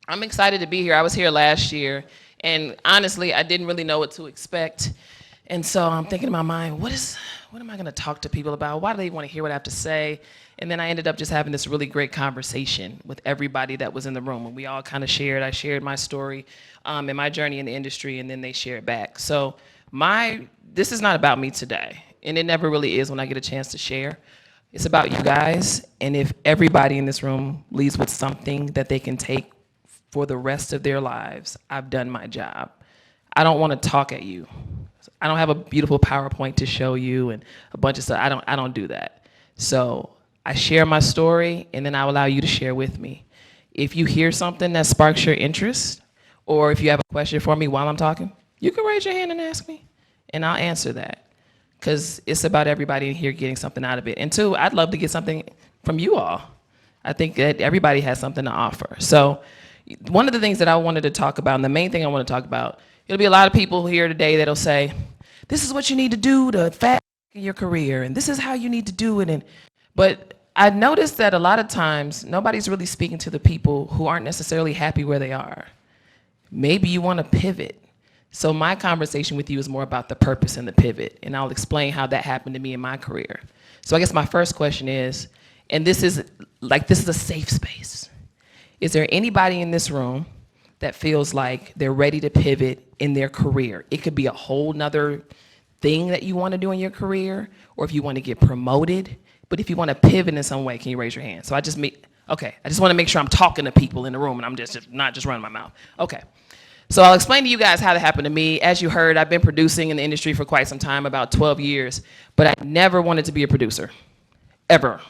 I'm excited to be here. I was here last year, and honestly, I didn't really know what to expect. And so I'm thinking in my mind, what am I going to talk to people about? Why do they want to hear what I have to say? And then I ended up just having this really great conversation with everybody that was in the room. And we all kind of shared. I shared my story and my journey in the industry, and then they shared back. So this is not about me today, and it never really is when I get a chance to share. It's about you guys, and if everybody in this room leaves with something that they can take for the rest of their lives, I've done my job. I don't want to talk at you. I don't have a beautiful PowerPoint to show you and a bunch of stuff. I don't do that. So I share my story, and then I allow you to share with me. If you hear something that sparks your interest, or if you have a question for me while I'm talking, you can raise your hand and ask me, and I'll answer that. Because it's about everybody in here getting something out of it. And two, I'd love to get something from you all. I think that everybody has something to offer. So one of the things that I wanted to talk about, and the main thing I want to talk about, there'll be a lot of people here today that'll say, this is what you need to do to fast track your career, and this is how you need to do it. But I noticed that a lot of times, nobody's really speaking to the people who aren't necessarily happy where they are. Maybe you want to pivot. So my conversation with you is more about the purpose and the pivot, and I'll explain how that happened to me in my career. So I guess my first question is, and this is a safe space. Is there anybody in this room that feels like they're ready to pivot in their career? It could be a whole nother thing that you want to do in your career, or if you want to get promoted, but if you want to pivot in some way, can you raise your hand? So I just want to make sure I'm talking to people in the room and I'm just not just running my mouth. Okay. So I'll explain to you guys how that happened to me. As you heard, I've been producing in the industry for quite some time, about 12 years, but I never wanted to be a producer, ever.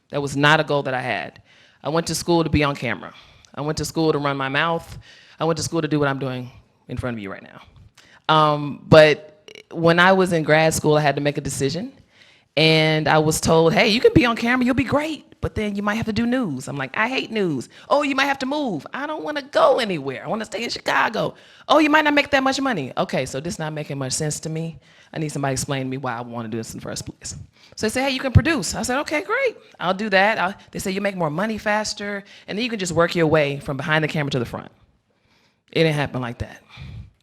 That was not a goal that I had. I went to school to be on camera. I went to school to run my mouth. I went to school to do what I'm doing in front of you right now. But when I was in grad school, I had to make a decision. And I was told, hey, you can be on camera, you'll be great, but then you might have to do news. I'm like, I hate news. Oh, you might have to move. I don't want to go anywhere. I want to stay in Chicago. Oh, you might not make that much money. Okay, so this is not making much sense to me. I need somebody to explain to me why I want to do this in the first place. So they say, hey, you can produce. I said, okay, great. I'll do that. They say you make more money faster, and then you can just work your way from behind the camera to the front. It didn't happen like that.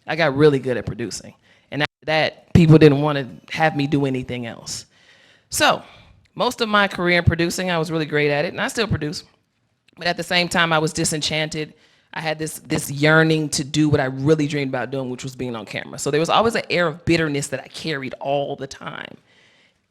I got really good at producing. And after that, people didn't want to have me do anything else. So most of my career in producing, I was really great at it, and I still produce. But at the same time, I was disenchanted. I had this yearning to do what I really dreamed about doing, which was being on camera. So there was always an air of bitterness that I carried all the time.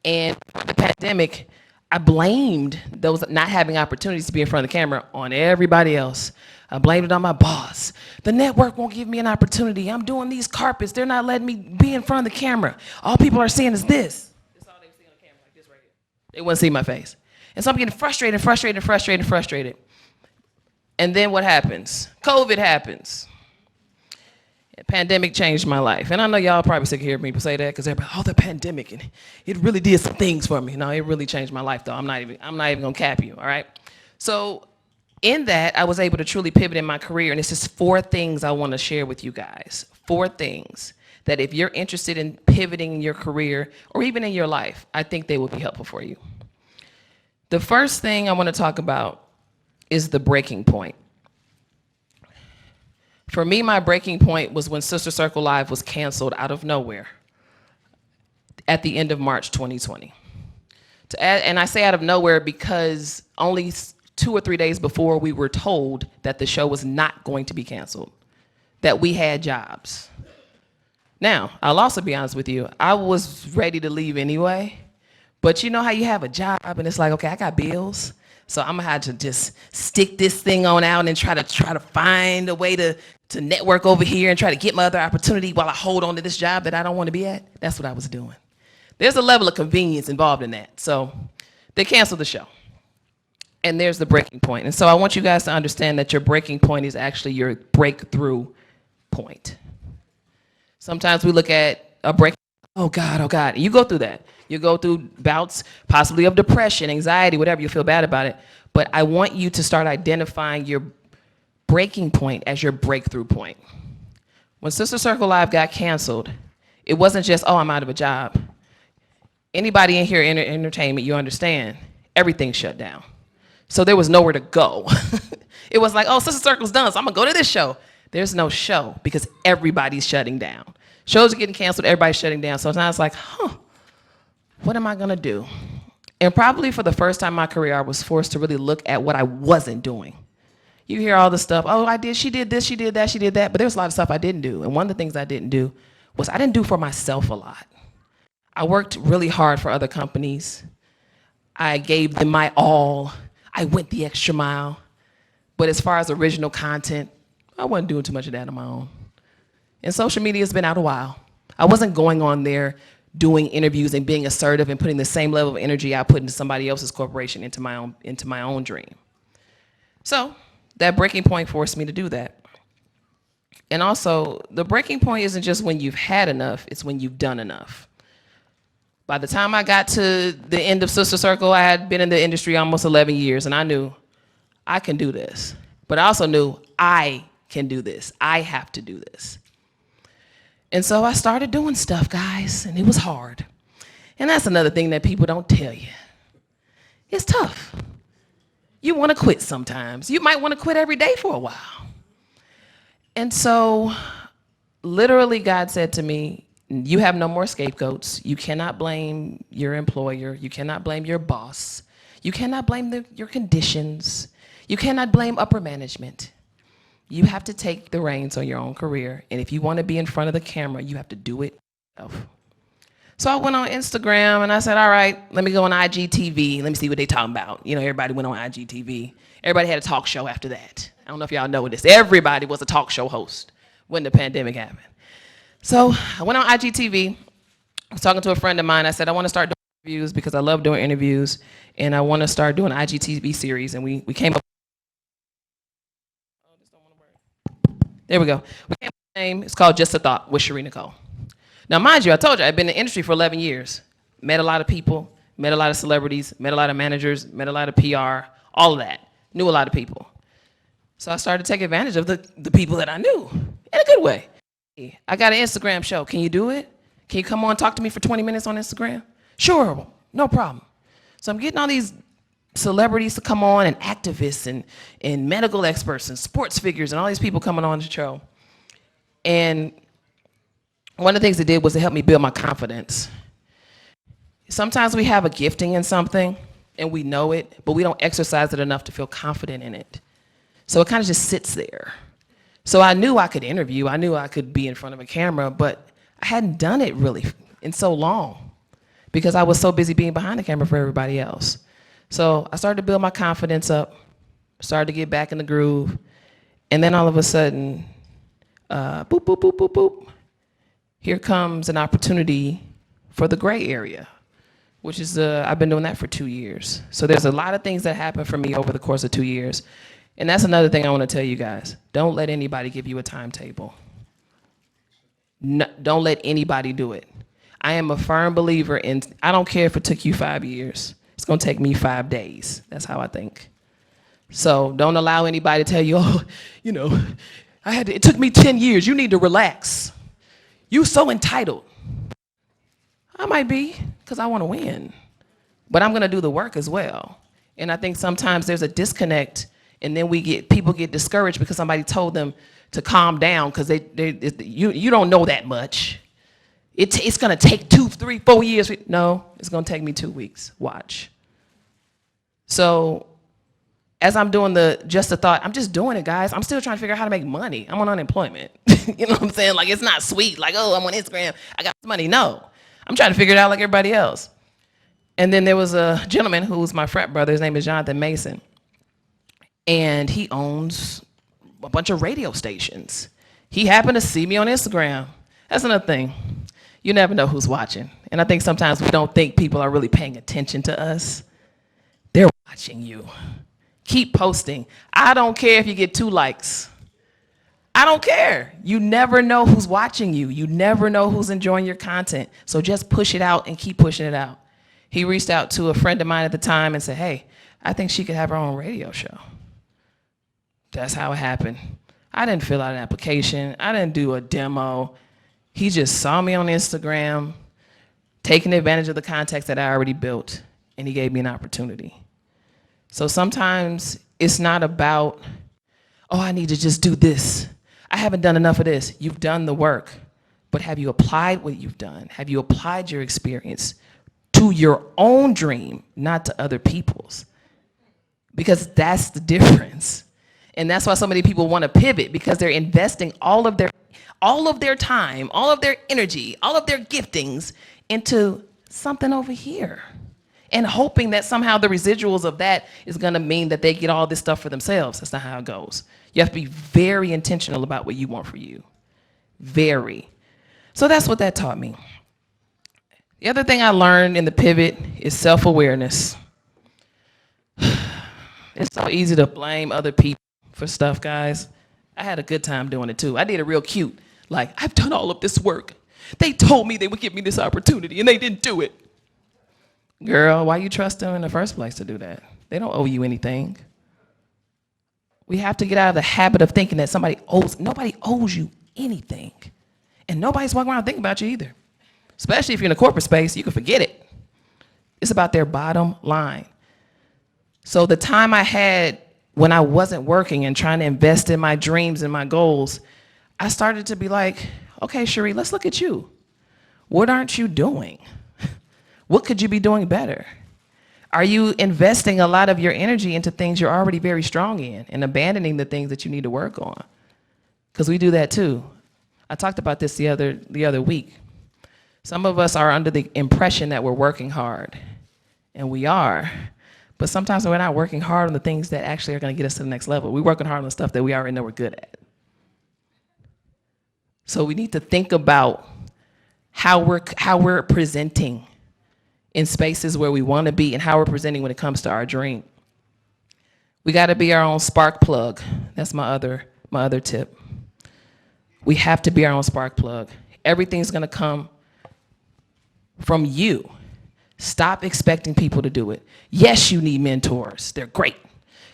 And for the pandemic, I blamed those not having opportunities to be in front of the camera on everybody else. I blamed it on my boss. The network won't give me an opportunity. I'm doing these carpets. They're not letting me be in front of the camera. All people are seeing is this. That's all they see on the camera, like this right here. They wouldn't see my face. And so I'm getting frustrated. And then what happens? COVID happens. The pandemic changed my life. And I know y'all probably sick of hearing people say that because they're like, oh, the pandemic, and it really did some things for me. No, it really changed my life, though. I'm not even gonna cap you, all right? So in that, I was able to truly pivot in my career, and it's just 4 things I want to share with you guys. 4 things that if you're interested in pivoting in your career or even in your life, I think they will be helpful for you. The first thing I want to talk about is the breaking point. For me, my breaking point was when Sister Circle Live was canceled out of nowhere at the end of March 2020. And I say out of nowhere because only 2 or 3 days before we were told that the show was not going to be canceled, that we had jobs. Now, I'll also be honest with you, I was ready to leave anyway, but you know how you have a job and it's like, okay, I got bills, so I'm gonna have to just stick this thing on out and try to find a way to network over here and try to get my other opportunity while I hold on to this job that I don't want to be at. That's what I was doing. There's a level of convenience involved in that. So they canceled the show. And there's the breaking point. And so I want you guys to understand that your breaking point is actually your breakthrough point. Sometimes we look at a break, oh God, oh God. And you go through that. You go through bouts possibly of depression, anxiety, whatever, you feel bad about it. But I want you to start identifying your breaking point as your breakthrough point. When Sister Circle Live got canceled, it wasn't just, oh, I'm out of a job. Anybody in here in entertainment, you understand, everything shut down. So there was nowhere to go. It was like, oh, Sister Circle's done, so I'm gonna go to this show. There's no show because everybody's shutting down. Shows are getting canceled, everybody's shutting down. So now it's like, what am I gonna do? And probably for the first time in my career, I was forced to really look at what I wasn't doing. You hear all the stuff, oh, she did this, she did that, she did that, but there was a lot of stuff I didn't do. And one of the things I didn't do was I didn't do for myself a lot. I worked really hard for other companies. I gave them my all. I went the extra mile. But as far as original content, I wasn't doing too much of that on my own. And social media has been out a while. I wasn't going on there doing interviews and being assertive and putting the same level of energy I put into somebody else's corporation into my own dream. So that breaking point forced me to do that. And also, the breaking point isn't just when you've had enough, it's when you've done enough. By the time I got to the end of Sister Circle, I had been in the industry almost 11 years, and I knew I can do this. But I also knew I can do this. I have to do this. And so I started doing stuff, guys, and it was hard. And that's another thing that people don't tell you. It's tough. You want to quit sometimes. You might want to quit every day for a while. And so literally God said to me, you have no more scapegoats. You cannot blame your employer. You cannot blame your boss. You cannot blame your conditions. You cannot blame upper management. You have to take the reins on your own career. And if you want to be in front of the camera, you have to do it yourself. So I went on Instagram and I said, all right, let me go on IGTV. Let me see what they talking about. You know, everybody went on IGTV. Everybody had a talk show after that. I don't know if y'all know this. Everybody was a talk show host when the pandemic happened. So I went on IGTV. I was talking to a friend of mine. I said, I want to start doing interviews because I love doing interviews. And I want to start doing an IGTV series. And we came up. Oh, this don't want to work. There we go. We came up with a name. It's called JustAThought with Sharí Nycole. Now, mind you, I told you, I've been in the industry for 11 years. Met a lot of people, met a lot of celebrities, met a lot of managers, met a lot of PR, all of that. Knew a lot of people. So I started to take advantage of the people that I knew in a good way. I got an Instagram show. Can you do it? Can you come on and talk to me for 20 minutes on Instagram? Sure, no problem. So I'm getting all these celebrities to come on and activists and medical experts and sports figures and all these people coming on the show. And one of the things it did was it helped me build my confidence. Sometimes we have a gifting in something and we know it, but we don't exercise it enough to feel confident in it. So it kind of just sits there. So I knew I could interview, I knew I could be in front of a camera, but I hadn't done it really in so long because I was so busy being behind the camera for everybody else. So I started to build my confidence up, started to get back in the groove, and then all of a sudden, boop, boop, boop, boop, boop, here comes an opportunity for the gray area, which is, I've been doing that for 2 years. So there's a lot of things that happen for me over the course of 2 years. And that's another thing I want to tell you guys. Don't let anybody give you a timetable. No, don't let anybody do it. I am a firm believer in, I don't care if it took you 5 years. It's going to take me 5 days. That's how I think. So don't allow anybody to tell you, oh, you know, it took me 10 years. You need to relax. You're so entitled. I might be, because I want to win. But I'm going to do the work as well. And I think sometimes there's a disconnect. And then people get discouraged because somebody told them to calm down because you don't know that much. It's gonna take 2, 3, 4 years. No, it's gonna take me 2 weeks. Watch. So as I'm doing the JustAThought, I'm just doing it, guys. I'm still trying to figure out how to make money. I'm on unemployment. You know what I'm saying? Like, it's not sweet. Like, oh, I'm on Instagram, I got money. No, I'm trying to figure it out like everybody else. And then there was a gentleman who was my frat brother. His name is Jonathan Mason. And he owns a bunch of radio stations. He happened to see me on Instagram. That's another thing. You never know who's watching. And I think sometimes we don't think people are really paying attention to us. They're watching you. Keep posting. I don't care if you get 2 likes. I don't care. You never know who's watching you. You never know who's enjoying your content. So just push it out and keep pushing it out. He reached out to a friend of mine at the time and said, hey, I think she could have her own radio show. That's how it happened. I didn't fill out an application. I didn't do a demo. He just saw me on Instagram, taking advantage of the contacts that I already built, and he gave me an opportunity. So sometimes it's not about oh, I need to just do this. I haven't done enough of this. You've done the work, but have you applied what you've done? Have you applied your experience to your own dream, not to other people's? Because that's the difference. And that's why so many people want to pivot, because they're investing all of their time, all of their energy, all of their giftings into something over here, and hoping that somehow the residuals of that is going to mean that they get all this stuff for themselves. That's not how it goes. You have to be very intentional about what you want for you. Very. So that's what that taught me. The other thing I learned in the pivot is self-awareness. It's so easy to blame other people for stuff, guys. I had a good time doing it too. I did it real cute. Like, I've done all of this work. They told me they would give me this opportunity and they didn't do it. Girl, why you trust them in the first place to do that? They don't owe you anything. We have to get out of the habit of thinking that nobody owes you anything. And nobody's walking around thinking about you either. Especially if you're in a corporate space, you can forget it. It's about their bottom line. So the time I had when I wasn't working and trying to invest in my dreams and my goals, I started to be like, okay, Sharí, let's look at you. What aren't you doing? What could you be doing better? Are you investing a lot of your energy into things you're already very strong in and abandoning the things that you need to work on? Because we do that too. I talked about this the other week. Some of us are under the impression that we're working hard, and we are. But sometimes we're not working hard on the things that actually are going to get us to the next level. We're working hard on the stuff that we already know we're good at. So we need to think about how we're presenting in spaces where we want to be and how we're presenting when it comes to our dream. We got to be our own spark plug. That's my other tip. We have to be our own spark plug. Everything's going to come from you. Stop expecting people to do it. Yes, you need mentors. They're great.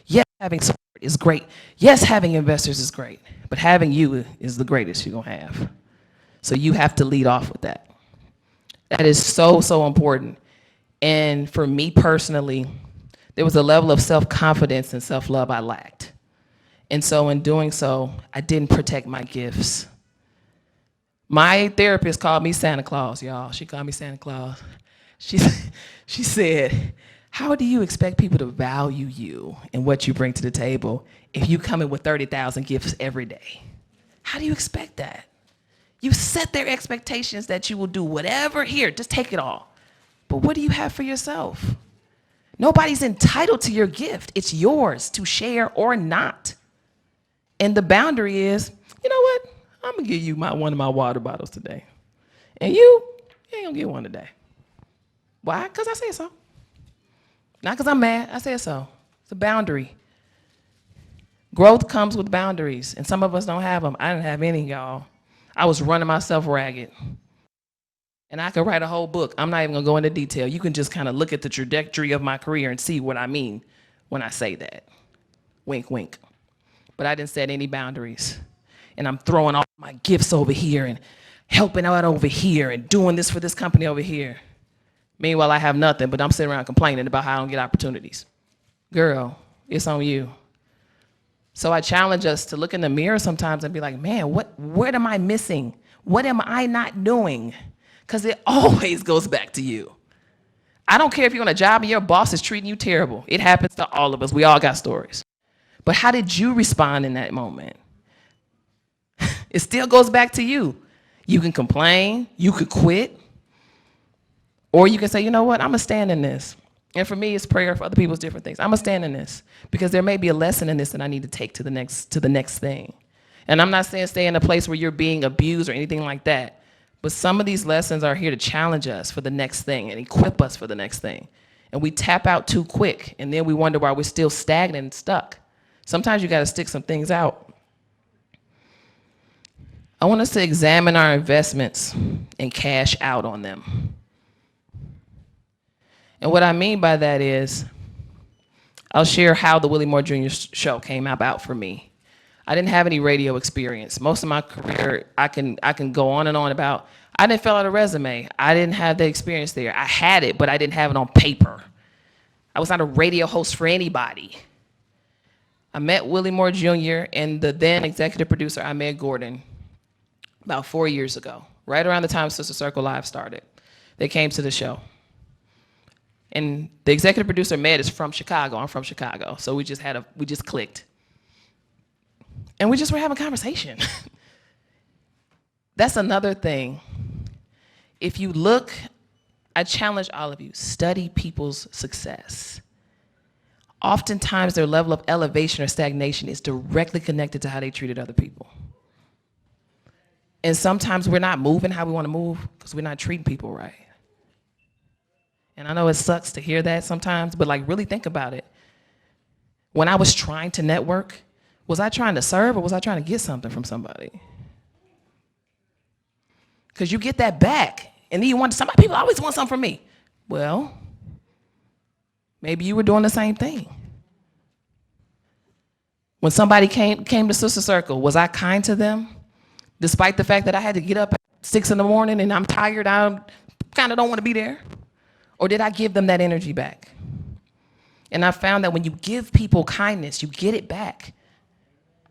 Yes, having support is great. Yes, having investors is great. But having you is the greatest you're going to have. So you have to lead off with that. That is so, so important. And for me personally, there was a level of self-confidence and self-love I lacked. And so in doing so, I didn't protect my gifts. My therapist called me Santa Claus, y'all. She called me Santa Claus. She said, how do you expect people to value you and what you bring to the table if you come in with 30,000 gifts every day? How do you expect that? You set their expectations that you will do whatever. Here, just take it all. But what do you have for yourself? Nobody's entitled to your gift. It's yours to share or not. And the boundary is, you know what? I'm going to give you one of my water bottles today. And you ain't going to get one today. Why? Because I said so. Not because I'm mad. I said so. It's a boundary. Growth comes with boundaries, and some of us don't have them. I didn't have any, y'all. I was running myself ragged. And I could write a whole book. I'm not even going to go into detail. You can just kind of look at the trajectory of my career and see what I mean when I say that. Wink, wink. But I didn't set any boundaries. And I'm throwing all my gifts over here and helping out over here and doing this for this company over here. Meanwhile, I have nothing, but I'm sitting around complaining about how I don't get opportunities. Girl, it's on you. So I challenge us to look in the mirror sometimes and be like, man, what am I missing? What am I not doing? Because it always goes back to you. I don't care if you're on a job and your boss is treating you terrible. It happens to all of us. We all got stories. But how did you respond in that moment? It still goes back to you. You can complain, you could quit, or you can say, you know what, I'm going to stand in this. And for me, it's prayer. For other people, it's different things. I'm going to stand in this because there may be a lesson in this that I need to take to the next thing. And I'm not saying stay in a place where you're being abused or anything like that. But some of these lessons are here to challenge us for the next thing and equip us for the next thing. And we tap out too quick, and then we wonder why we're still stagnant and stuck. Sometimes you got to stick some things out. I want us to examine our investments and cash out on them. And what I mean by that is, I'll share how the Willie Moore Jr. show came about for me. I didn't have any radio experience. Most of my career, I can go on and on about, I didn't fill out a resume. I didn't have the experience there. I had it, but I didn't have it on paper. I was not a radio host for anybody. I met Willie Moore Jr. and the then executive producer, Ahmed Gordon, about 4 years ago, right around the time Sister Circle Live started. They came to the show. And the executive producer, Med, is from Chicago. I'm from Chicago. So we just clicked. And we just were having a conversation. That's another thing. If you look, I challenge all of you, study people's success. Oftentimes their level of elevation or stagnation is directly connected to how they treated other people. And sometimes we're not moving how we want to move because we're not treating people right. And I know it sucks to hear that sometimes, but like really think about it. When I was trying to network, was I trying to serve or was I trying to get something from somebody? Because you get that back, and then you want, some people always want something from me. Well, maybe you were doing the same thing. When somebody came to Sister Circle, was I kind to them? Despite the fact that I had to get up at 6 in the morning and I'm tired, I kind of don't want to be there? Or did I give them that energy back? And I found that when you give people kindness, you get it back.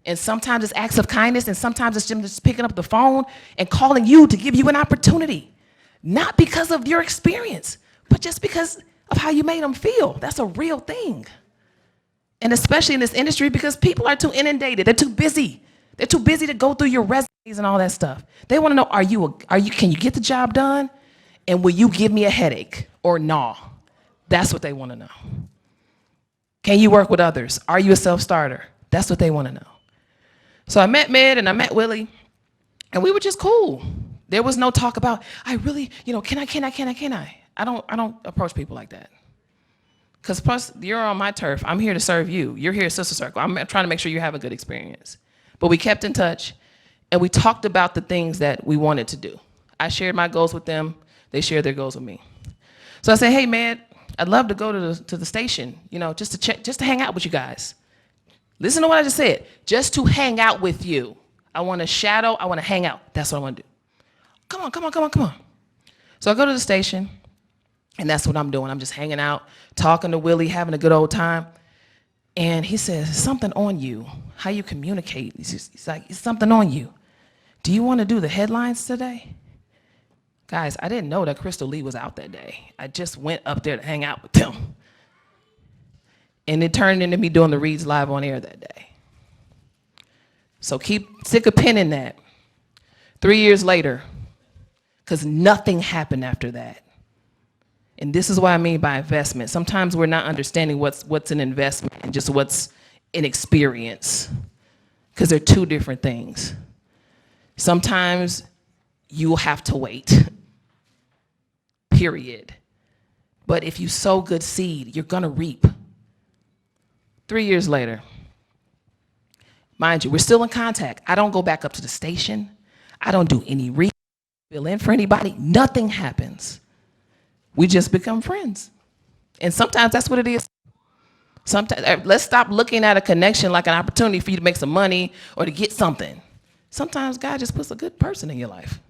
And sometimes it's acts of kindness, and sometimes it's them just picking up the phone and calling you to give you an opportunity. Not because of your experience, but just because of how you made them feel. That's a real thing. And especially in this industry, because people are too inundated, they're too busy. They're too busy to go through your resumes and all that stuff. They want to know, can you get the job done? And will you give me a headache or no? That's what they want to know. Can you work with others? Are you a self-starter? That's what they want to know. So I met Med and I met Willie, and we were just cool. There was no talk about, I really, can I? I don't approach people like that. Because plus, you're on my turf. I'm here to serve you. You're here at Sister Circle. I'm trying to make sure you have a good experience. But we kept in touch, and we talked about the things that we wanted to do. I shared my goals with them. They shared their goals with me. So I said, hey, man, I'd love to go to the station, just to hang out with you guys. Listen to what I just said. Just to hang out with you. I want to shadow. I want to hang out. That's what I want to do. Come on. So I go to the station, and that's what I'm doing. I'm just hanging out, talking to Willie, having a good old time. And he says, something on you, how you communicate. He's like, it's something on you. Do you want to do the headlines today? Guys, I didn't know that Crystal Lee was out that day. I just went up there to hang out with them. And it turned into me doing the reads live on air that day. So stick a pin in that. 3 years later, because nothing happened after that. And this is what I mean by investment. Sometimes we're not understanding what's an investment and just what's an experience, because they're two different things. Sometimes you'll have to wait, period. But if you sow good seed, you're gonna reap. 3 years later, mind you, we're still in contact. I don't go back up to the station. I don't do any fill in for anybody. Nothing happens. We just become friends. And sometimes that's what it is. Sometimes, let's stop looking at a connection like an opportunity for you to make some money or to get something. Sometimes God just puts a good person in your life.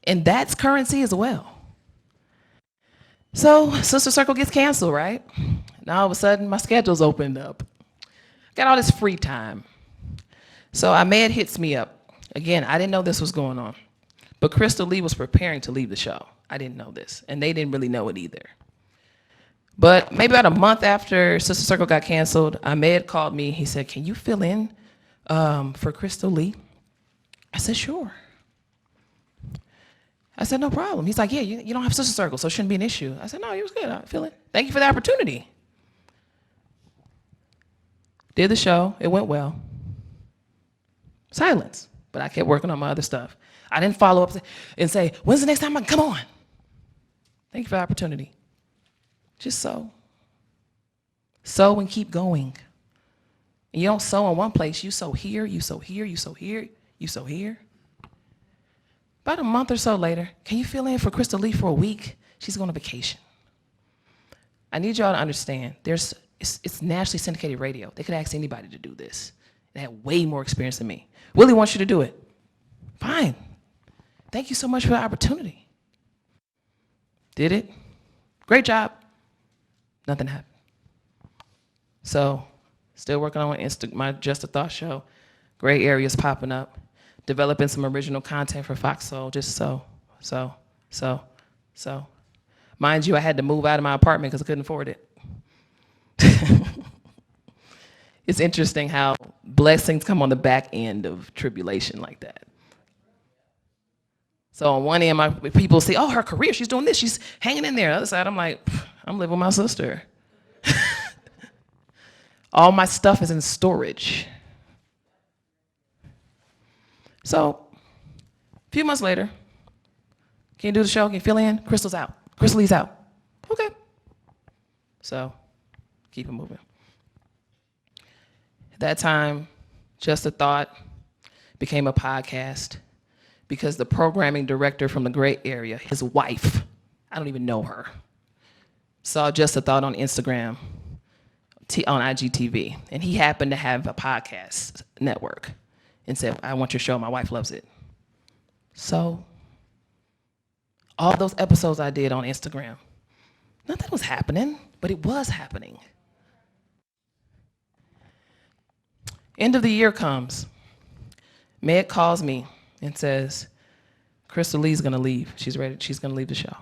And that's currency as well. So Sister Circle gets canceled, right? Now all of a sudden my schedule's opened up. Got all this free time. So Ahmed hits me up. Again, I didn't know this was going on. But Crystal Lee was preparing to leave the show. I didn't know this, and they didn't really know it either. But maybe about a month after Sister Circle got canceled, Ahmed called me. He said, can you fill in for Crystal Lee? I said, sure. I said, no problem. He's like, yeah, you don't have Sister Circle, so it shouldn't be an issue. I said, no, it was good. I feel it. Thank you for the opportunity. Did the show. It went well. Silence. But I kept working on my other stuff. I didn't follow up and say, when's the next time I can come on? Thank you for the opportunity. Just sow. Sow and keep going. And you don't sow in one place. You sow here, you sow here, you sow here, you sow here. About a month or so later, can you fill in for Crystal Lee for a week? She's going on vacation. I need y'all to understand, it's nationally syndicated radio. They could ask anybody to do this. They had way more experience than me. Willie wants you to do it. Fine. Thank you so much for the opportunity. Did it. Great job. Nothing happened. So Still working on my Just a Thought show. Gray areas popping up. Developing some original content for Fox Soul, just so. Mind you, I had to move out of my apartment because I couldn't afford it. It's interesting how blessings come on the back end of tribulation like that. So on one end, people see, oh, her career, she's doing this, she's hanging in there. On the other side, I'm like, I'm living with my sister. All my stuff is in storage. So, a few months later, can you do the show? Can you fill in? Crystal's out. Crystal Lee's out. Okay. So, keep it moving. At that time, Just a Thought became a podcast because the programming director from the Gray area, his wife, I don't even know her, saw Just a Thought on Instagram, on IGTV, and he happened to have a podcast network and said, I want your show, my wife loves it. So, all those episodes I did on Instagram, nothing was happening, but it was happening. End of the year comes. Meg calls me and says, Crystal Lee's gonna leave. She's ready, she's gonna leave the show.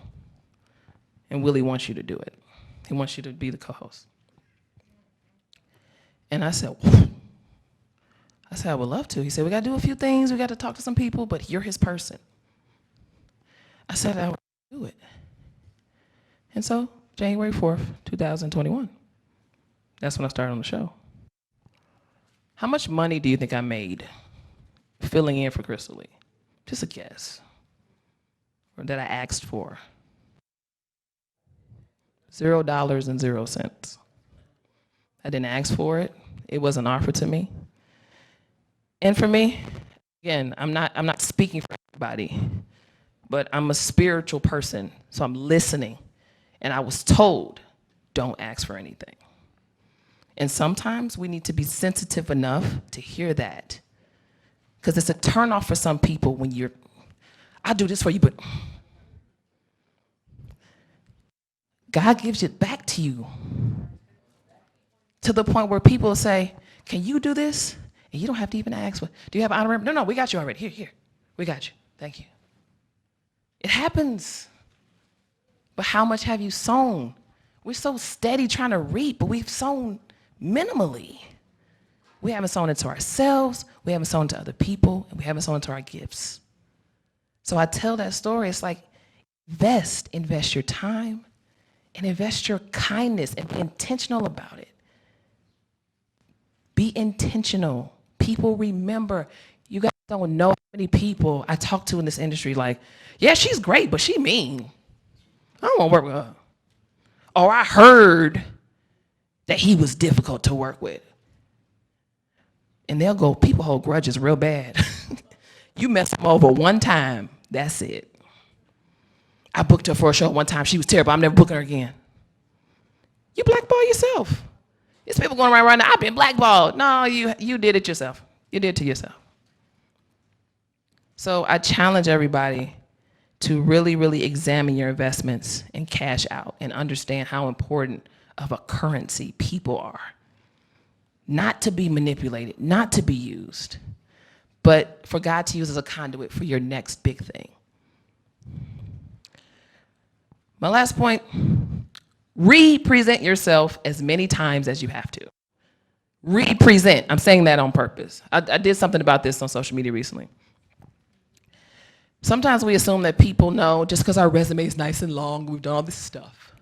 And Willie wants you to do it. He wants you to be the co-host. And I said, I would love to. He said, we gotta do a few things, we gotta talk to some people, but you're his person. I said, I would do it. And so, January 4th, 2021, that's when I started on the show. How much money do you think I made filling in for Crystal Lee? Just a guess. Or that I asked for. $0.00. I didn't ask for it. It wasn't offered to me. And for me, again, I'm not speaking for everybody, but I'm a spiritual person, so I'm listening. And I was told, don't ask for anything. And sometimes we need to be sensitive enough to hear that. Because it's a turnoff for some people when I'll do this for you, but God gives it back to you. To the point where people say, can you do this? And you don't have to even ask for, do you have honorary? No, we got you already. Here. We got you. Thank you. It happens. But how much have you sown? We're so steady trying to reap, but we've sown minimally. We haven't sown into ourselves, we haven't sown to other people, and we haven't sown into our gifts. So I tell that story, it's like, invest your time, and invest your kindness, and be intentional about it. Be intentional. People remember. You guys don't know how many people I talk to in this industry like, yeah, she's great, but she mean. I don't want to work with her. Or I heard that he was difficult to work with. And they'll go, people hold grudges real bad. You messed them over one time, that's it. I booked her for a show one time, she was terrible, I'm never booking her again. You blackball yourself. There's people going around right now, I've been blackballed. No, you did it yourself. You did it to yourself. So I challenge everybody to really, really examine your investments and cash out and understand how important of a currency people are. Not to be manipulated, not to be used, but for God to use as a conduit for your next big thing. My last point, represent yourself as many times as you have to. Represent, I'm saying that on purpose. I did something about this on social media recently. Sometimes we assume that people know, just because our resume is nice and long, we've done all this stuff,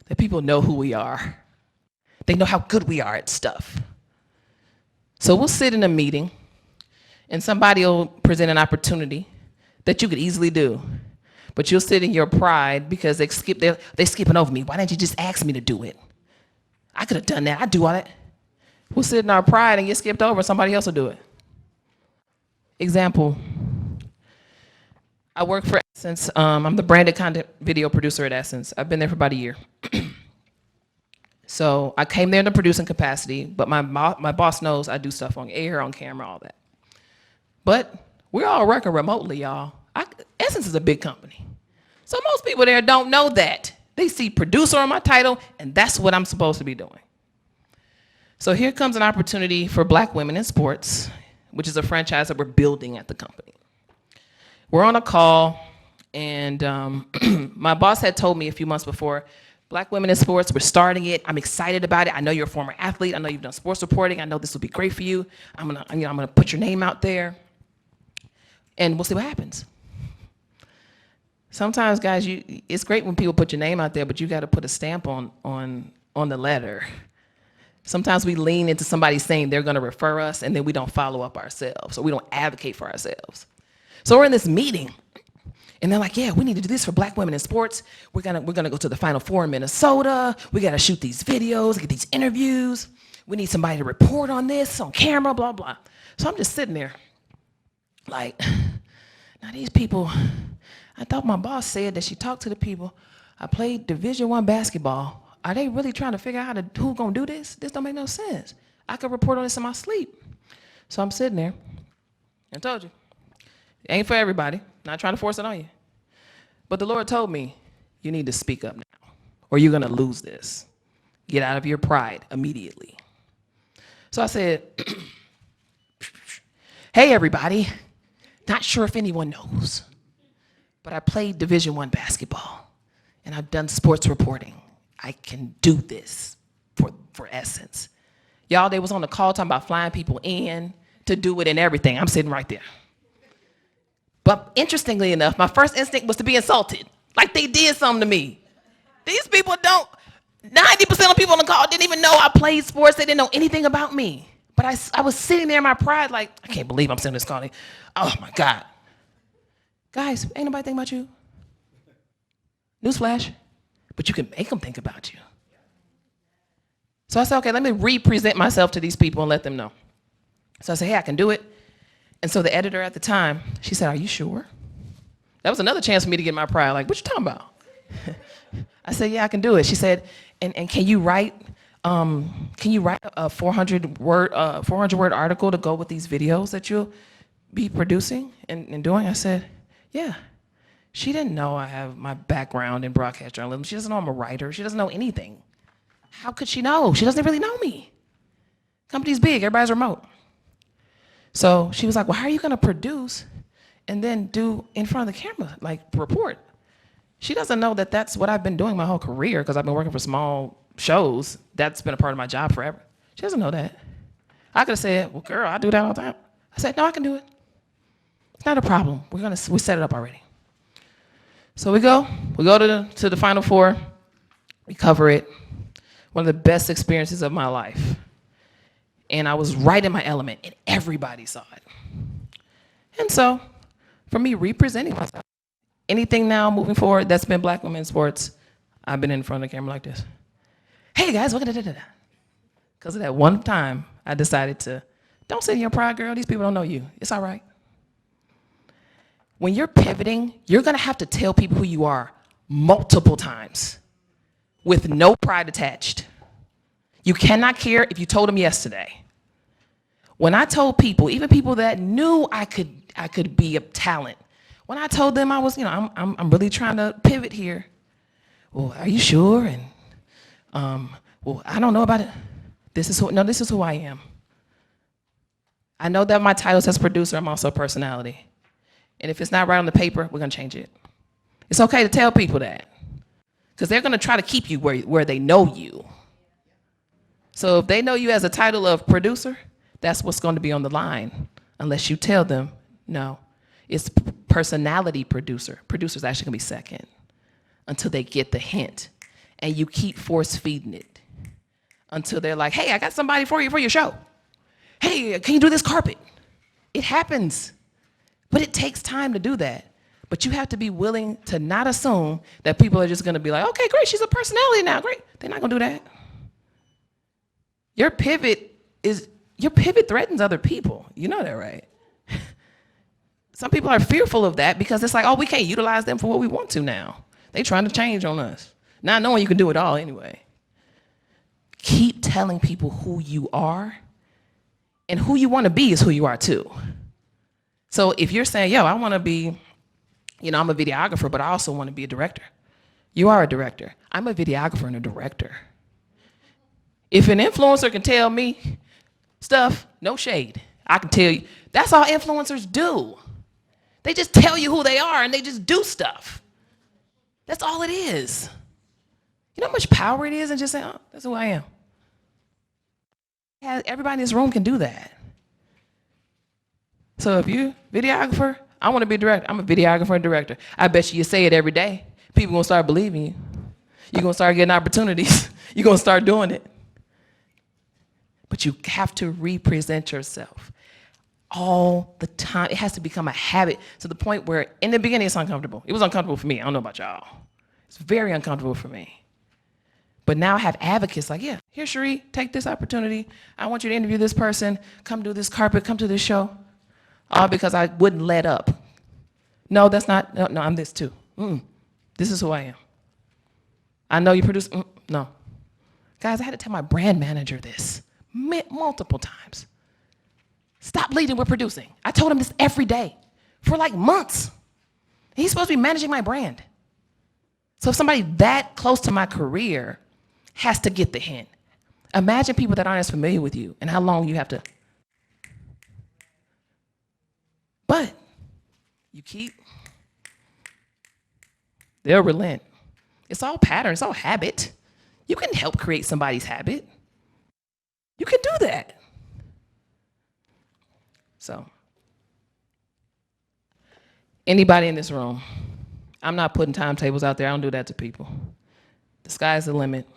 that people know who we are. They know how good we are at stuff. So we'll sit in a meeting, and somebody will present an opportunity that you could easily do. But you'll sit in your pride because they're skipping over me. Why didn't you just ask me to do it? I could have done that. I'd do all that. We'll sit in our pride and get skipped over, and somebody else will do it. Example. I work for Essence. I'm the branded content video producer at Essence. I've been there for about a year. So I came there in a producing capacity, but my boss knows I do stuff on air, on camera, all that. But we're all working remotely, y'all. Essence is a big company. So most people there don't know that. They see producer on my title, and that's what I'm supposed to be doing. So here comes an opportunity for Black women in sports, which is a franchise that we're building at the company. We're on a call, and my boss had told me a few months before, Black women in sports, we're starting it. I'm excited about it. I know you're a former athlete. I know you've done sports reporting. I know this will be great for you. I'm gonna put your name out there, and we'll see what happens. Sometimes, guys, it's great when people put your name out there, but you got to put a stamp on the letter. Sometimes we lean into somebody saying they're going to refer us, and then we don't follow up ourselves, or we don't advocate for ourselves. So we're in this meeting, and they're like, yeah, we need to do this for Black women in sports. We're gonna go to the Final Four in Minnesota. We got to shoot these videos, get these interviews. We need somebody to report on this on camera, blah, blah. So I'm just sitting there like, now these people, I thought my boss said that she talked to the people. I played Division I basketball. Are they really trying to figure out who's gonna do this? This don't make no sense. I could report on this in my sleep. So I'm sitting there. I told you, it ain't for everybody. Not trying to force it on you. But the Lord told me, you need to speak up now, or you're gonna lose this. Get out of your pride immediately. So I said, hey everybody, not sure if anyone knows, but I played Division I basketball, and I've done sports reporting. I can do this for Essence. Y'all, they was on the call talking about flying people in to do it and everything. I'm sitting right there. But interestingly enough, my first instinct was to be insulted. Like they did something to me. These people 90% of people on the call didn't even know I played sports. They didn't know anything about me. But I was sitting there in my pride like, I can't believe I'm sitting in this call. Oh my God. Guys, ain't nobody thinking about you. Newsflash. But you can make them think about you. So I said, okay, let me represent myself to these people and let them know. So I said, hey, I can do it. And so the editor at the time, she said, are you sure? That was another chance for me to get my pride. Like, what you talking about? I said, yeah, I can do it. She said, and can you write a 400 word article to go with these videos that you'll be producing and doing? I said, yeah. She didn't know I have my background in broadcast journalism. She doesn't know I'm a writer. She doesn't know anything. How could she know? She doesn't really know me. Company's big, everybody's remote. So she was like, well, how are you gonna produce and then do in front of the camera, like report? She doesn't know that that's what I've been doing my whole career because I've been working for small shows. That's been a part of my job forever. She doesn't know that. I could have said, well, girl, I do that all the time. I said, no, I can do it. It's not a problem. We set it up already. So we go to the Final Four, we cover it. One of the best experiences of my life. And I was right in my element, and everybody saw it. And so, for me representing myself, anything now moving forward that's been Black women in sports, I've been in front of the camera like this. Hey guys, look at that. Because of that one time, I decided to, don't sit in your pride, girl, these people don't know you. It's all right. When you're pivoting, you're gonna have to tell people who you are multiple times with no pride attached. You cannot care if you told them yesterday. When I told people, even people that knew I could be a talent, when I told them I was, I'm really trying to pivot here. Well, are you sure? And well, I don't know about it. This is who I am. I know that my title says producer, I'm also a personality. And if it's not right on the paper, we're gonna change it. It's okay to tell people that. Because they're gonna try to keep you where they know you. So if they know you as a title of producer, that's what's going to be on the line, unless you tell them, no, it's personality producer. Producer's actually going to be second until they get the hint. And you keep force feeding it until they're like, hey, I got somebody for you for your show. Hey, can you do this carpet? It happens, but it takes time to do that. But you have to be willing to not assume that people are just going to be like, okay, great, she's a personality now, great. They're not going to do that. Your pivot threatens other people. You know that, right? Some people are fearful of that because it's like, oh, we can't utilize them for what we want to now. They're trying to change on us, not knowing you can do it all anyway. Keep telling people who you are, and who you want to be is who you are too. So if you're saying, yo, I want to be, I'm a videographer, but I also want to be a director. You are a director. I'm a videographer and a director. If an influencer can tell me stuff, no shade, I can tell you. That's all influencers do. They just tell you who they are and they just do stuff. That's all it is. You know how much power it is in just saying, oh, that's who I am. Everybody in this room can do that. So if you're a videographer, I want to be a director. I'm a videographer and director. I bet you say it every day. People gonna start believing you. You're gonna start getting opportunities. You're gonna start doing it. But you have to represent yourself all the time. It has to become a habit to the point where in the beginning it's uncomfortable. It was uncomfortable for me. I don't know about y'all. It's very uncomfortable for me. But now I have advocates like, yeah, here, Sharí, take this opportunity. I want you to interview this person. Come do this carpet, come to this show. All because I wouldn't let up. No, that's not, no, I'm this too. This is who I am. I know you produce, no. Guys, I had to tell my brand manager this multiple times. Stop leading with producing. I told him this every day for like months. He's supposed to be managing my brand. So if somebody that close to my career has to get the hint, imagine people that aren't as familiar with you and how long you have to. But you keep, they'll relent. It's all pattern, it's all habit. You can help create somebody's habit. You can do that. So, anybody in this room, I'm not putting timetables out there. I don't do that to people. The sky's the limit.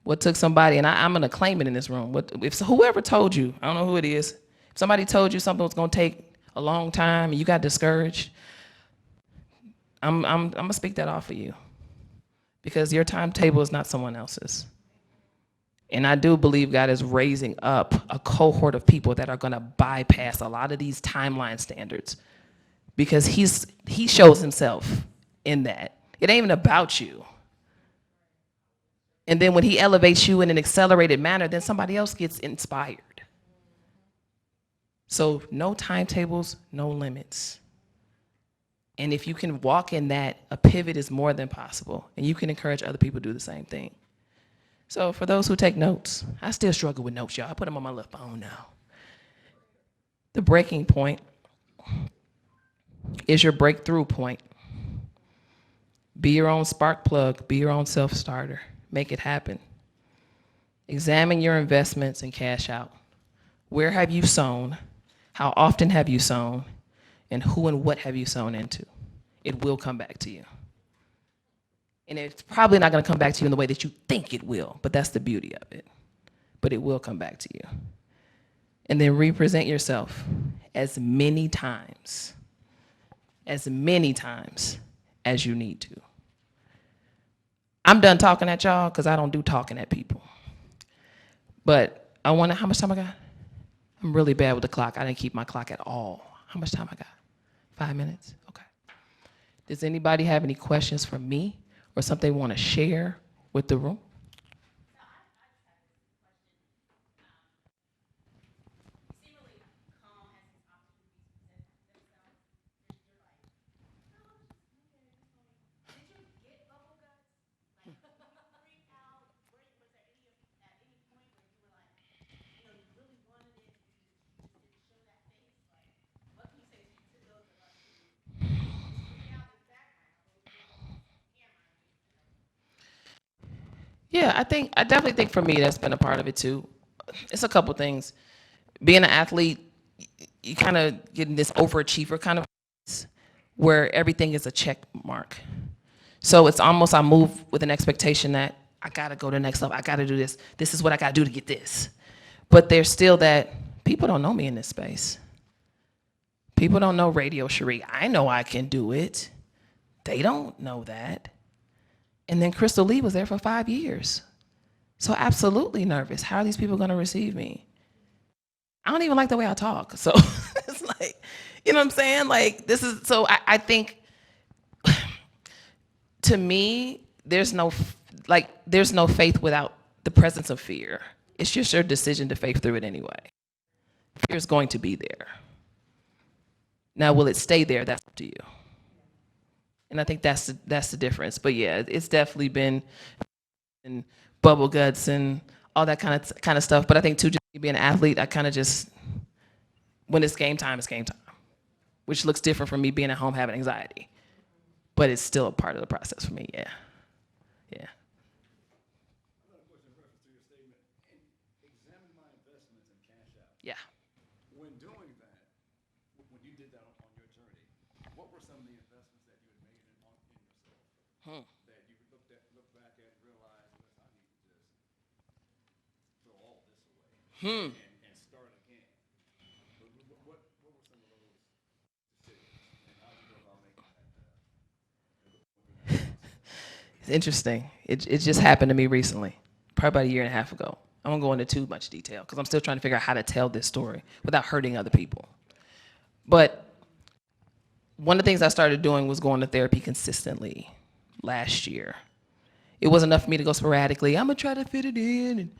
What took somebody, and I'm gonna claim it in this room. If whoever told you, I don't know who it is, if somebody told you something was gonna take a long time and you got discouraged, I'm gonna speak that off of you. Because your timetable is not someone else's. And I do believe God is raising up a cohort of people that are gonna bypass a lot of these timeline standards because he shows himself in that. It ain't even about you. And then when he elevates you in an accelerated manner, then somebody else gets inspired. So no timetables, no limits. And if you can walk in that, a pivot is more than possible. And you can encourage other people to do the same thing. So for those who take notes, I still struggle with notes, y'all. I put them on my left phone now. The breaking point is your breakthrough point. Be your own spark plug. Be your own self-starter. Make it happen. Examine your investments and cash out. Where have you sown? How often have you sown? And who and what have you sown into? It will come back to you. And it's probably not going to come back to you in the way that you think it will, but that's the beauty of it. But it will come back to you. And then represent yourself as many times as you need to. I'm done talking at y'all because I don't do talking at people. But I wonder how much time I got? I'm really bad with the clock. I didn't keep my clock at all. How much time I got? 5 minutes? Okay. Does anybody have any questions for me or something they want to share with the room? Yeah, I definitely think for me that's been a part of it too. It's a couple things. Being an athlete, you kind of get in this overachiever kind of where everything is a check mark. So it's almost I move with an expectation that I gotta go to the next level. I gotta do this. This is what I gotta do to get this. But there's still that people don't know me in this space. People don't know Radio Sharí. I know I can do it. They don't know that. And then Crystal Lee was there for 5 years. So absolutely nervous. How are these people gonna receive me? I don't even like the way I talk. So it's like, you know what I'm saying? Like this is, so I think to me, there's no faith without the presence of fear. It's just your decision to faith through it anyway. Fear is going to be there. Now, will it stay there? That's up to you. And I think that's the difference. But yeah, it's definitely been bubble guts and all that kind of stuff. But I think too, just being an athlete, I kind of just, when it's game time, which looks different from me being at home having anxiety. But it's still a part of the process for me, yeah. Yeah. Another question in reference to your statement. Examine my investments and cash out. Yeah. When doing that, when you did that on your journey, what were some of the investments that you had made in yourself that you look back at and realized, I need to just throw all this away and start again? What were some of those decisions, and how did you go about making that? It's interesting. It just happened to me recently, probably about a year and a half ago. I won't go into too much detail because I'm still trying to figure out how to tell this story without hurting other people. But one of the things I started doing was going to therapy consistently last year. It wasn't enough for me to go sporadically. I'm gonna try to fit it in. And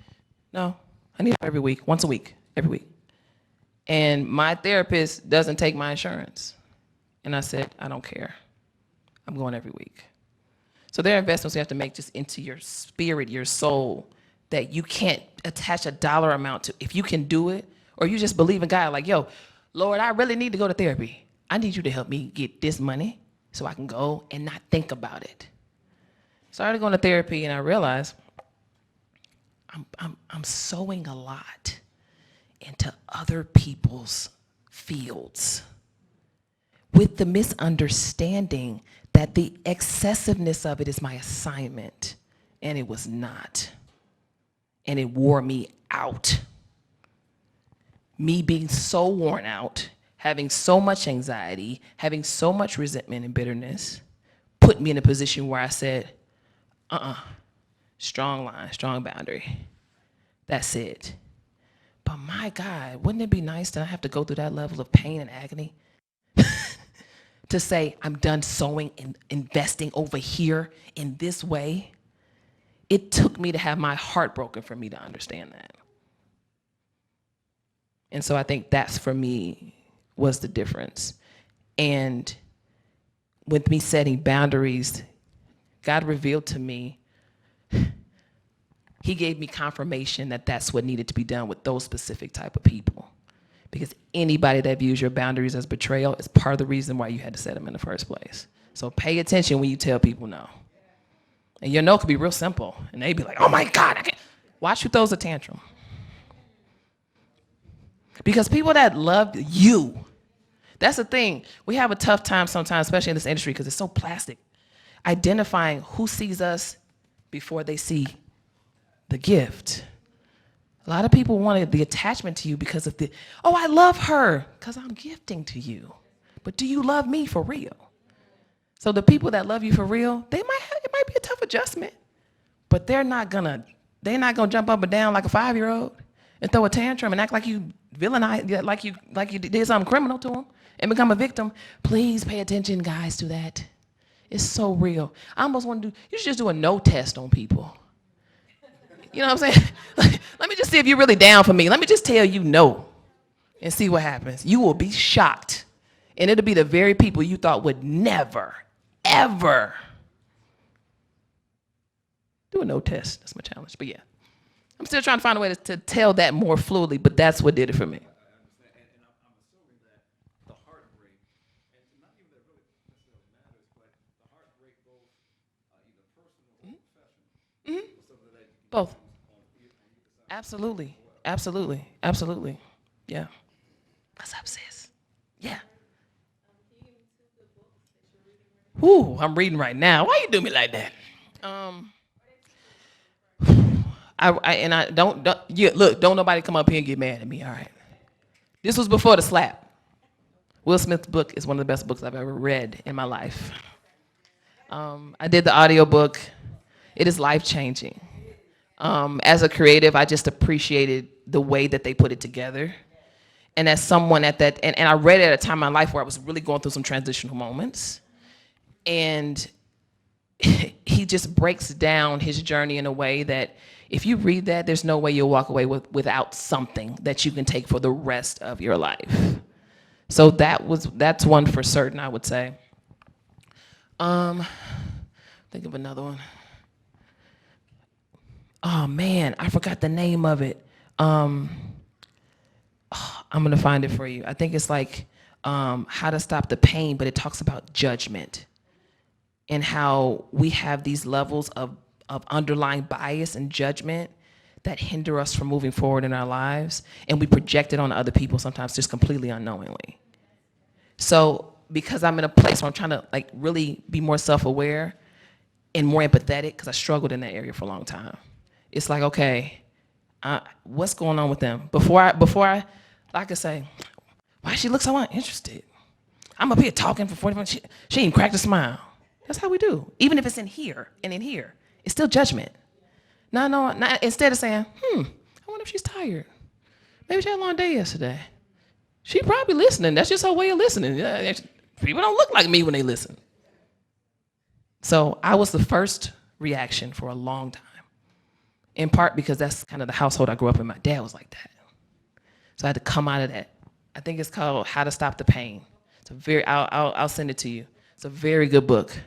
no, I need it every week, once a week, every week. And my therapist doesn't take my insurance. And I said, I don't care. I'm going every week. So there are investments you have to make just into your spirit, your soul, that you can't attach a dollar amount to. If you can do it, or you just believe in God, like, yo, Lord, I really need to go to therapy. I need you to help me get this money so I can go and not think about it. Started going to therapy and I realized I'm sowing a lot into other people's fields with the misunderstanding that the excessiveness of it is my assignment, and it was not. And it wore me out. Me being so worn out, having so much anxiety, having so much resentment and bitterness, put me in a position where I said, strong line, strong boundary. That's it. But my God, wouldn't it be nice to not have to go through that level of pain and agony? To say, I'm done sowing and investing over here in this way. It took me to have my heart broken for me to understand that. And so I think that's, for me, was the difference. And with me setting boundaries, God revealed to me, he gave me confirmation that that's what needed to be done with those specific type of people. Because anybody that views your boundaries as betrayal is part of the reason why you had to set them in the first place. So pay attention when you tell people no. And your no could be real simple. And they'd be like, oh my God, I can't. Watch who throws a tantrum. Because people that love you, that's the thing. We have a tough time sometimes, especially in this industry, because it's so plastic. Identifying who sees us before they see the gift. A lot of people wanted the attachment to you because of the, oh, I love her because I'm gifting to you. But do you love me for real? So the people that love you for real, it might be a tough adjustment, but they're not gonna jump up and down like a 5-year-old and throw a tantrum and act like you villainize, like you did something criminal to them and become a victim. Please pay attention, guys, to that. It's so real. I almost want to you should just do a no test on people. You know what I'm saying? Let me just see if you're really down for me. Let me just tell you no and see what happens. You will be shocked. And it'll be the very people you thought would never, ever do a no test. That's my challenge. But yeah, I'm still trying to find a way to tell that more fluidly, but that's what did it for me. I understand, and I'm assuming that the heartbreak, and not even that really necessarily matters, but the heartbreak both either personal or professional, so that you can Both. on either side. Absolutely. Absolutely. Absolutely. Yeah. What's up, sis? Yeah. Whoo, I'm reading right now. Why you do me like that? Don't nobody come up here and get mad at me, all right? This was before the slap. Will Smith's book is one of the best books I've ever read in my life. I did the audiobook. It is life-changing. As a creative, I just appreciated the way that they put it together. And as someone at that, and I read it at a time in my life where I was really going through some transitional moments. And he just breaks down his journey in a way that if you read that, there's no way you'll walk away without something that you can take for the rest of your life. So that's one for certain, I would say. Think of another one. Oh man, I forgot the name of it. I'm gonna find it for you. I think it's like How to Stop the Pain, but it talks about judgment and how we have these levels of underlying bias and judgment that hinder us from moving forward in our lives, and we project it on other people sometimes just completely unknowingly. So because I'm in a place where I'm trying to like really be more self-aware and more empathetic, because I struggled in that area for a long time. It's like, okay, what's going on with them? Before I like I say, why she look so uninterested? I'm up here talking for 40 minutes. She ain't cracked a smile. That's how we do. Even if it's in here and in here, it's still judgment. No, instead of saying, I wonder if she's tired. Maybe she had a long day yesterday. She probably listening. That's just her way of listening. Yeah, people don't look like me when they listen. So I was the first reaction for a long time, in part because that's kind of the household I grew up in. My dad was like that. So I had to come out of that. I think it's called How to Stop the Pain. It's a very, I'll send it to you. It's a very good book.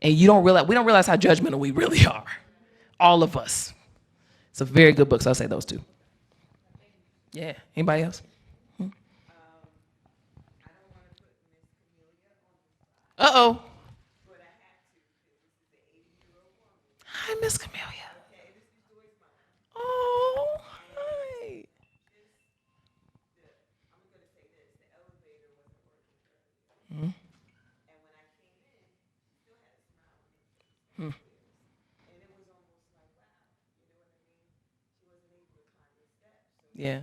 And we don't realize how judgmental we really are. All of us. It's a very good book, so I'll say those two. Yeah, anybody else? Uh-oh. Hi, Miss Camelia. Oh, hi. Mhm. Yeah.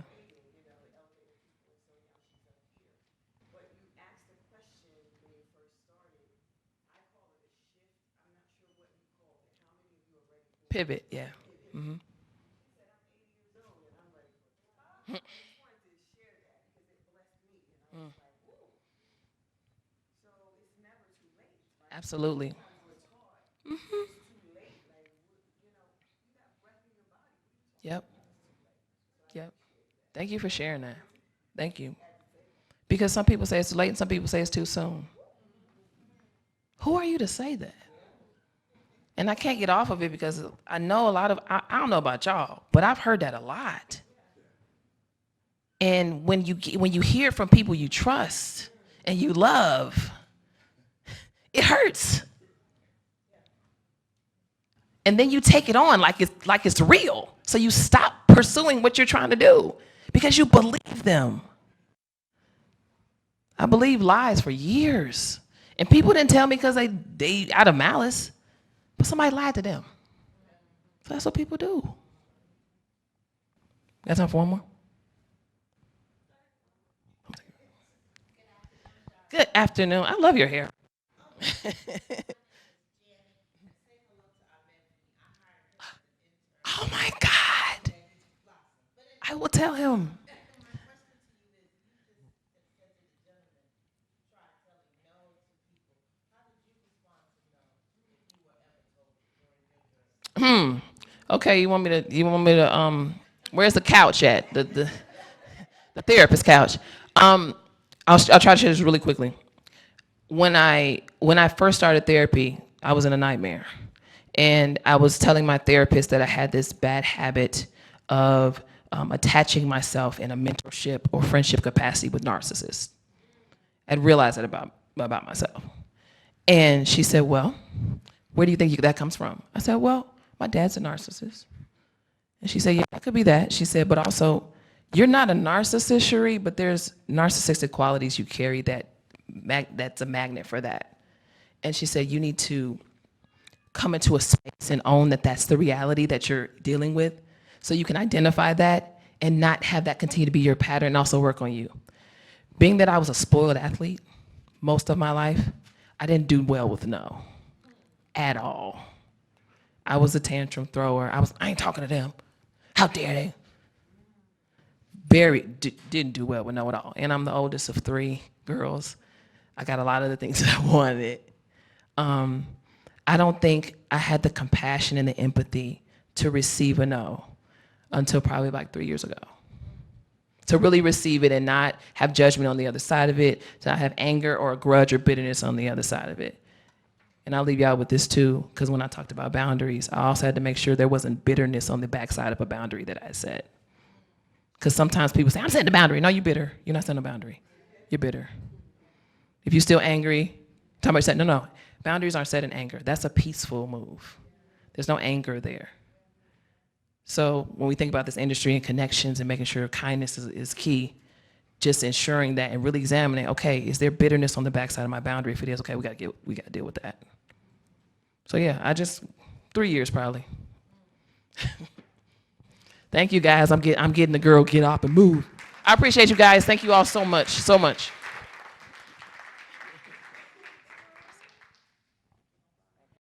Pivot, yeah. Hmm. Absolutely. Yep. Yep. Thank you for sharing that. Thank you. Because some people say it's too late and some people say it's too soon. Who are you to say that? And I can't get off of it because I know a lot of, I don't know about y'all, but I've heard that a lot. And when you hear it from people you trust and you love, it hurts. And then you take it on like it's real. So you stop pursuing what you're trying to do because you believe them. I believed lies for years. And people didn't tell me because they out of malice, but somebody lied to them. So that's what people do. Got time for one more? Good afternoon. I love your hair. Oh my God. I will tell him. Okay, where's the couch at? The therapist couch. I'll try to share this really quickly. When I first started therapy, I was in a nightmare. And I was telling my therapist that I had this bad habit of attaching myself in a mentorship or friendship capacity with narcissists. I'd realized that about myself. And she said, well, where do you think that comes from? I said, well, my dad's a narcissist. And she said, yeah, that could be that. She said, but also, you're not a narcissist, Sharí, but there's narcissistic qualities you carry that's a magnet for that. And she said, you need to come into a space and own that that's the reality that you're dealing with so you can identify that and not have that continue to be your pattern and also work on you. Being that I was a spoiled athlete most of my life, I didn't do well with no at all. I was a tantrum thrower. I ain't talking to them. How dare they? Didn't do well with no at all. And I'm the oldest of 3 girls. I got a lot of the things that I wanted. I don't think I had the compassion and the empathy to receive a no until probably like 3 years ago. To really receive it and not have judgment on the other side of it, to not have anger or a grudge or bitterness on the other side of it. And I'll leave y'all with this too, because when I talked about boundaries, I also had to make sure there wasn't bitterness on the backside of a boundary that I set. Because sometimes people say, I'm setting a boundary. No, you're bitter. You're not setting a boundary. You're bitter. If you're still angry, somebody said, no, boundaries aren't set in anger. That's a peaceful move. There's no anger there. So when we think about this industry and connections and making sure kindness is key, just ensuring that and really examining, okay, is there bitterness on the backside of my boundary? If it is, okay, we gotta deal with that. So yeah, 3 years probably. Thank you guys. I'm getting the girl get up and move. I appreciate you guys. Thank you all so much, so much.